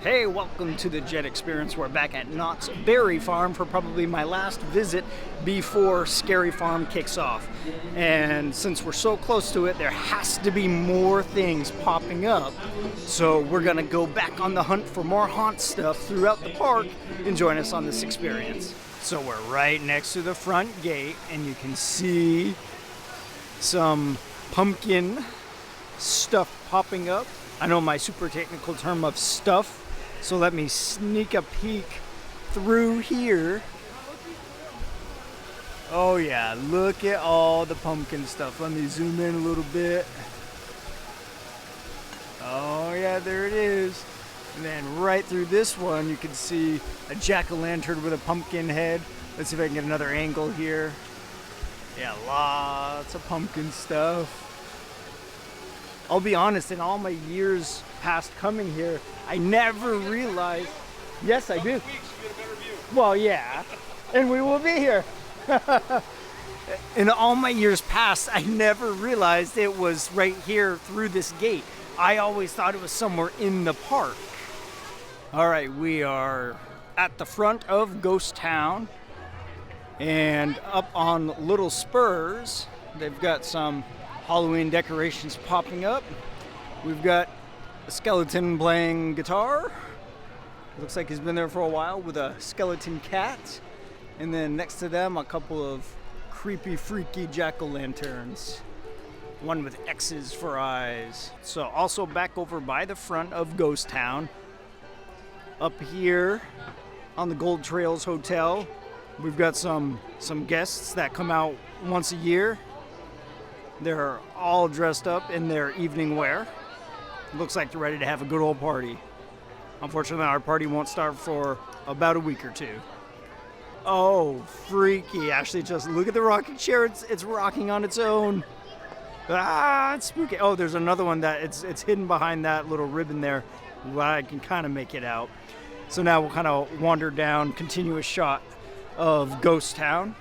Hey, welcome to the Jet Experience. We're back at Knott's Berry Farm for probably my last visit before Scary Farm kicks off. And since we're so close to it, there has to be more things popping up. So we're gonna go back on the hunt for more haunt stuff throughout the park and join us on this experience. So we're right next to the front gate and you can see some pumpkin stuff popping up. I know my super technical term of stuff, so let me sneak a peek through here. Oh yeah, look at all the pumpkin stuff. Let me zoom in a little bit. Oh yeah, there it is. And then right through this one, you can see a jack-o'-lantern with a pumpkin head. Let's see if I can get another angle here. Yeah, lots of pumpkin stuff. I'll be honest, in all my years past coming here, I never realized. Yes, I do. Well, yeah, and we will be here. In all my years past, I never realized it was right here through this gate. I always thought it was somewhere in the park. All right, we are at the front of Ghost Town, and up on Little Spurs, they've got some Halloween decorations popping up. We've got a skeleton playing guitar. Looks like he's been there for a while with a skeleton cat. And then next to them, a couple of creepy, freaky jack-o'-lanterns. One with X's for eyes. So also back over by the front of Ghost Town. Up here on the Gold Trails Hotel, we've got some guests that come out once a year. They're all dressed up in their evening wear. Looks like they're ready to have a good old party. Unfortunately, our party won't start for about a week or two. Oh, freaky. Actually, just look at the rocking chair. It's rocking on its own. Ah, it's spooky. Oh, there's another one that it's hidden behind that little ribbon there. Well, I can kind of make it out. So now we'll kind of wander down, continuous shot of Ghost Town,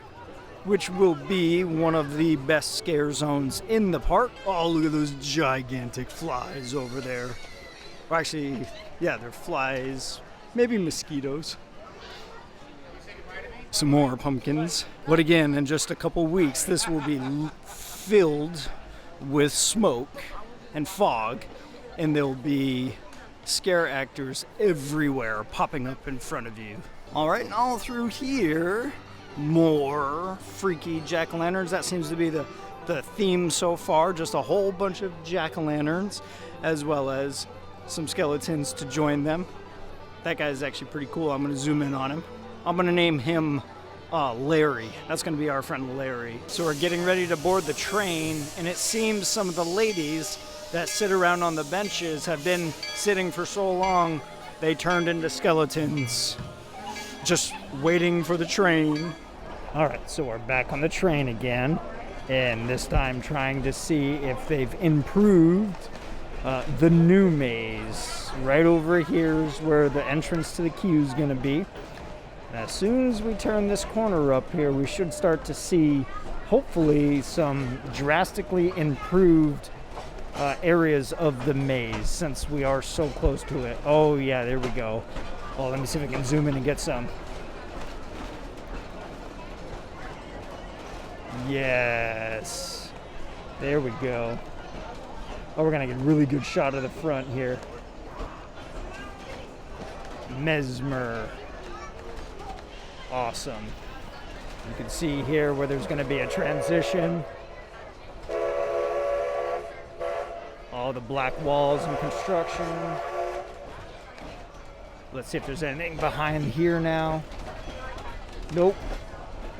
which will be one of the best scare zones in the park. Oh, look at those gigantic flies over there. Or actually, yeah, they're flies, maybe mosquitoes. Some more pumpkins. But again, in just a couple weeks, this will be filled with smoke and fog, and there'll be scare actors everywhere popping up in front of you. All right, and all through here, more freaky jack-o'-lanterns. That seems to be the theme so far. Just a whole bunch of jack-o'-lanterns, as well as some skeletons to join them. That guy's actually pretty cool. I'm going to zoom in on him. I'm going to name him Larry. That's going to be our friend Larry. So we're getting ready to board the train, and it seems some of the ladies that sit around on the benches have been sitting for so long, they turned into skeletons, just waiting for the train. All right, so we're back on the train again, and this time trying to see if they've improved the new maze. Right over here is where the entrance to the queue is going to be. And as soon as we turn this corner up here, we should start to see, hopefully, some drastically improved areas of the maze, since we are so close to it. Oh yeah, there we go. Oh, let me see if I can zoom in and get some. Yes. There we go. Oh, we're going to get a really good shot of the front here. Mesmer. Awesome. You can see here where there's going to be a transition. All the black walls and construction. Let's see if there's anything behind here now. Nope.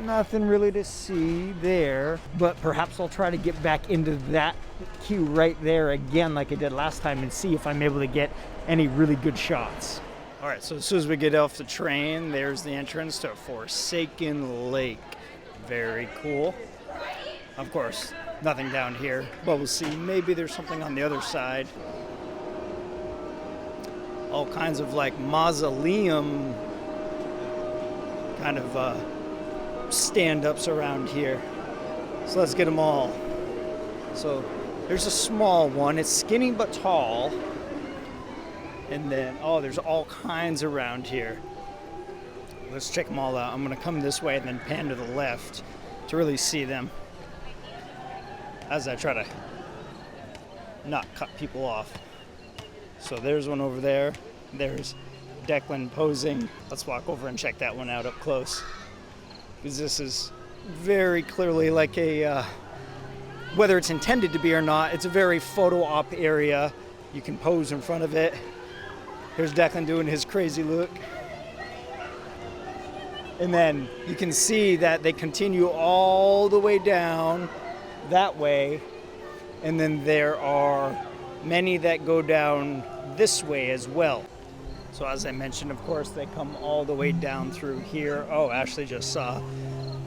Nothing really to see there, but perhaps I'll try to get back into that queue right there again like I did last time and see if I'm able to get any really good shots. All right, so as soon as we get off the train, there's the entrance to Forsaken Lake. Very cool. Of course, nothing down here, but we'll see. Maybe there's something on the other side. All kinds of like mausoleum kind of stand-ups around here. So let's get them all. So there's a small one. It's skinny but tall. And then, oh, there's all kinds around here. Let's check them all out. I'm gonna come this way and then pan to the left to really see them as I try to not cut people off. So there's one over there. There's Declan posing. Let's walk over and check that one out up close, because this is very clearly like a, whether it's intended to be or not, it's a very photo op area. You can pose in front of it. Here's Declan doing his crazy look. And then you can see that they continue all the way down that way. And then there are many that go down this way as well. So as I mentioned, of course, they come all the way down through here. Oh, Ashley just saw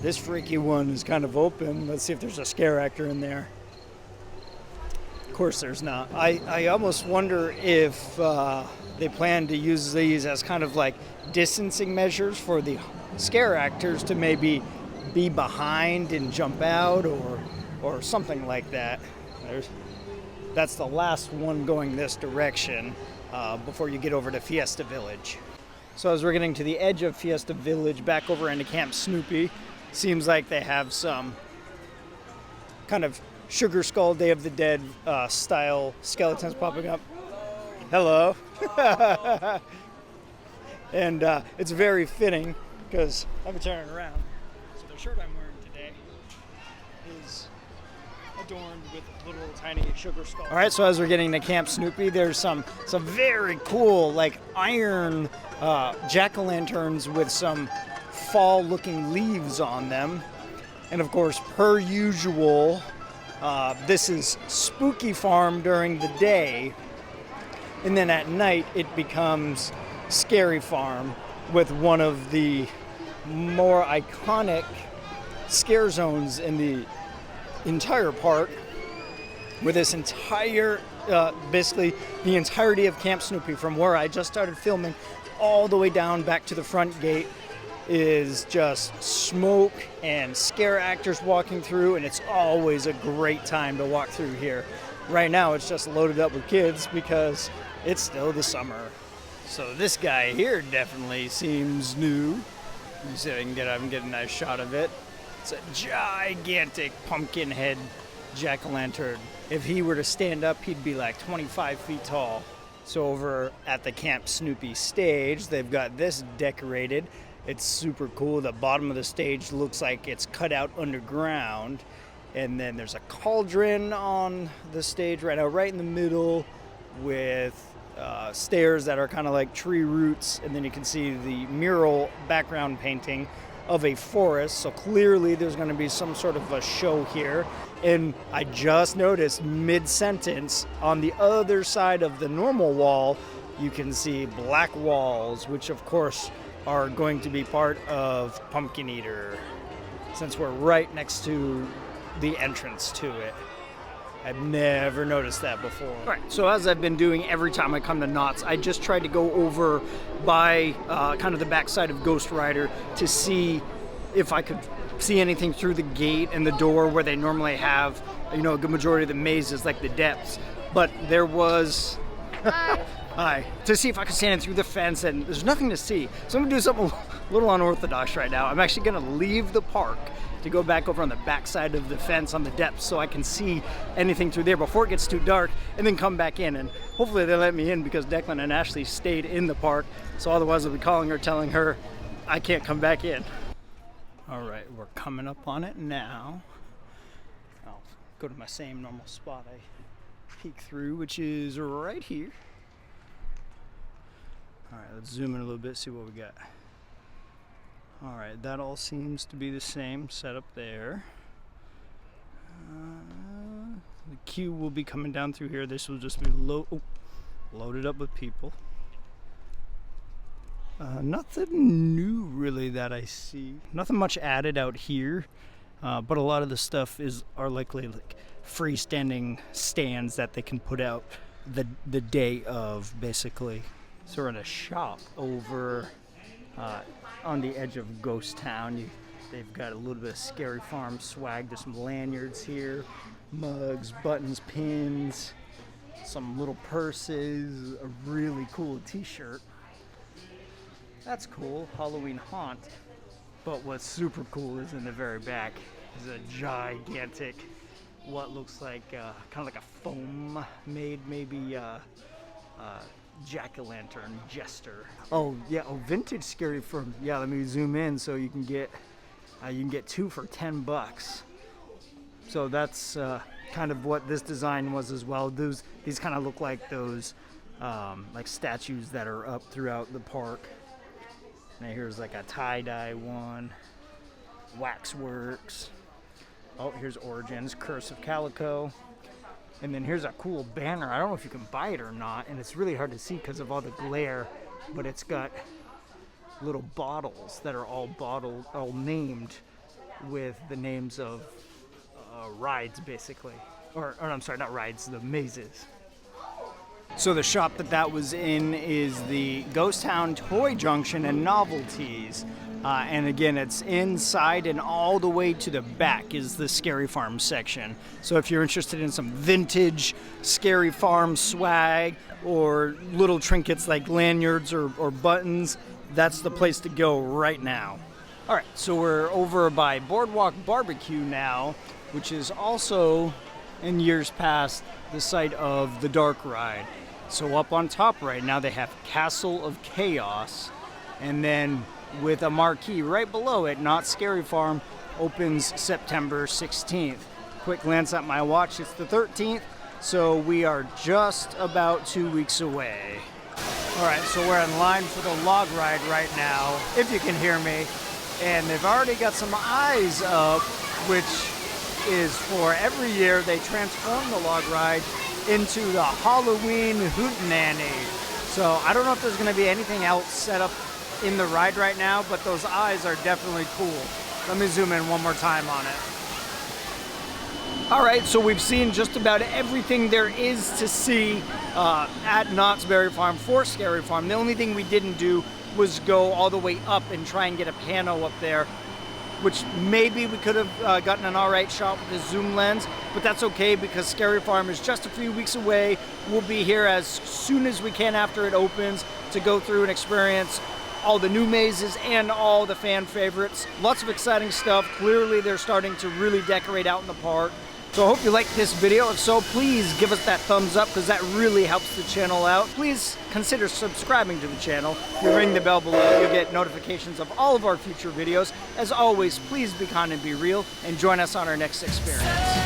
this freaky one is kind of open. Let's see if there's a scare actor in there. Of course there's not. I almost wonder if they plan to use these as kind of like distancing measures for the scare actors to maybe be behind and jump out or something like that. That's the last one going this direction before you get over to Fiesta Village. So as we're getting to the edge of Fiesta Village, back over into Camp Snoopy, seems like they have some kind of Sugar Skull Day of the Dead style skeletons popping up. Hello. And it's very fitting because I'm turning around. So the shirt I'm wearing today is adorned with little tiny sugar skulls. All right, so as we're getting to Camp Snoopy, there's some very cool like iron jack-o'-lanterns with some fall-looking leaves on them. And of course, per usual, this is Spooky Farm during the day, and then at night it becomes Scary Farm with one of the more iconic scare zones in the entire park, with this entire, basically the entirety of Camp Snoopy, from where I just started filming all the way down back to the front gate, is just smoke and scare actors walking through, and it's always a great time to walk through here. Right now it's just loaded up with kids because it's still the summer. So this guy here definitely seems new. Let me see if I can get a nice shot of it. It's a gigantic pumpkin head jack-o'-lantern. If he were to stand up, he'd be like 25 feet tall. So over at the Camp Snoopy stage, they've got this decorated. It's super cool. The bottom of the stage looks like it's cut out underground. And then there's a cauldron on the stage right now, right in the middle, with stairs that are kind of like tree roots. And then you can see the mural background painting of a forest. So clearly there's going to be some sort of a show here. And I just noticed mid-sentence on the other side of the normal wall, you can see black walls, which of course are going to be part of Pumpkin Eater, since we're right next to the entrance to it. I've never noticed that before. All right, so as I've been doing every time I come to Knott's, I just tried to go over by kind of the backside of Ghost Rider to see if I could see anything through the gate and the door where they normally have, you know, a good majority of the mazes, like the depths. But there was... Hi. To see if I could stand in through the fence, and there's nothing to see. So I'm gonna do something a little unorthodox right now. I'm actually gonna leave the park to go back over on the backside of the fence on the depths so I can see anything through there before it gets too dark, and then come back in. And hopefully they let me in, because Declan and Ashley stayed in the park. So otherwise I'll be calling her, telling her I can't come back in. All right, we're coming up on it now. I'll go to my same normal spot I peek through, which is right here. All right, let's zoom in a little bit, see what we got. All right, that all seems to be the same setup there. The queue will be coming down through here. This will just be loaded up with people. Nothing new really that I see. Nothing much added out here, but a lot of the stuff are likely like freestanding stands that they can put out the day of, basically. So we're in a shop over on the edge of Ghost Town. They've got a little bit of Scary Farm swag. There's some lanyards here, mugs, buttons, pins. some little purses, a really cool t-shirt. That's cool, Halloween haunt. But what's super cool is in the very back is a gigantic, what looks like kind of like a foam made maybe jack-o'-lantern jester. Oh yeah, vintage scary firm. Yeah, let me zoom in so you can get 2 for $10. So that's kind of what this design was as well. These kind of look like those like statues that are up throughout the park. Now here's like a tie-dye one, Waxworks. Oh, here's Origins, Curse of Calico. And then here's a cool banner. I don't know if you can buy it or not, and it's really hard to see because of all the glare, but it's got little bottles that are all named with the names of rides, basically. Or I'm sorry, not rides, the mazes. So the shop that was in is the Ghost Town Toy Junction and Novelties. And again, it's inside and all the way to the back is the Scary Farm section. So if you're interested in some vintage Scary Farm swag or little trinkets like lanyards or buttons, that's the place to go right now. All right, so we're over by Boardwalk BBQ now, which is also in years past the site of the Dark Ride. So up on top right now they have Castle of Chaos, and then with a marquee right below it, Knott Scary Farm opens September 16th. Quick glance at my watch, it's the 13th, so we are just about 2 weeks away. All right, so we're in line for the log ride right now, if you can hear me, and they've already got some eyes up, which is for every year they transform the log ride into the Halloween hootenanny. So I don't know if there's going to be anything else set up in the ride right now, but those eyes are definitely cool. Let me zoom in one more time on it. All right, so we've seen just about everything there is to see at Knott's Berry Farm for Scary Farm. The only thing we didn't do was go all the way up and try and get a pano up there, which maybe we could have gotten an all right shot with the zoom lens, but that's okay because Scary Farm is just a few weeks away. We'll be here as soon as we can after it opens to go through and experience all the new mazes and all the fan favorites. Lots of exciting stuff. Clearly they're starting to really decorate out in the park. So I hope you liked this video. If so, please give us that thumbs up because that really helps the channel out. Please consider subscribing to the channel. If you ring the bell below, you'll get notifications of all of our future videos. As always, please be kind and be real, and join us on our next experience.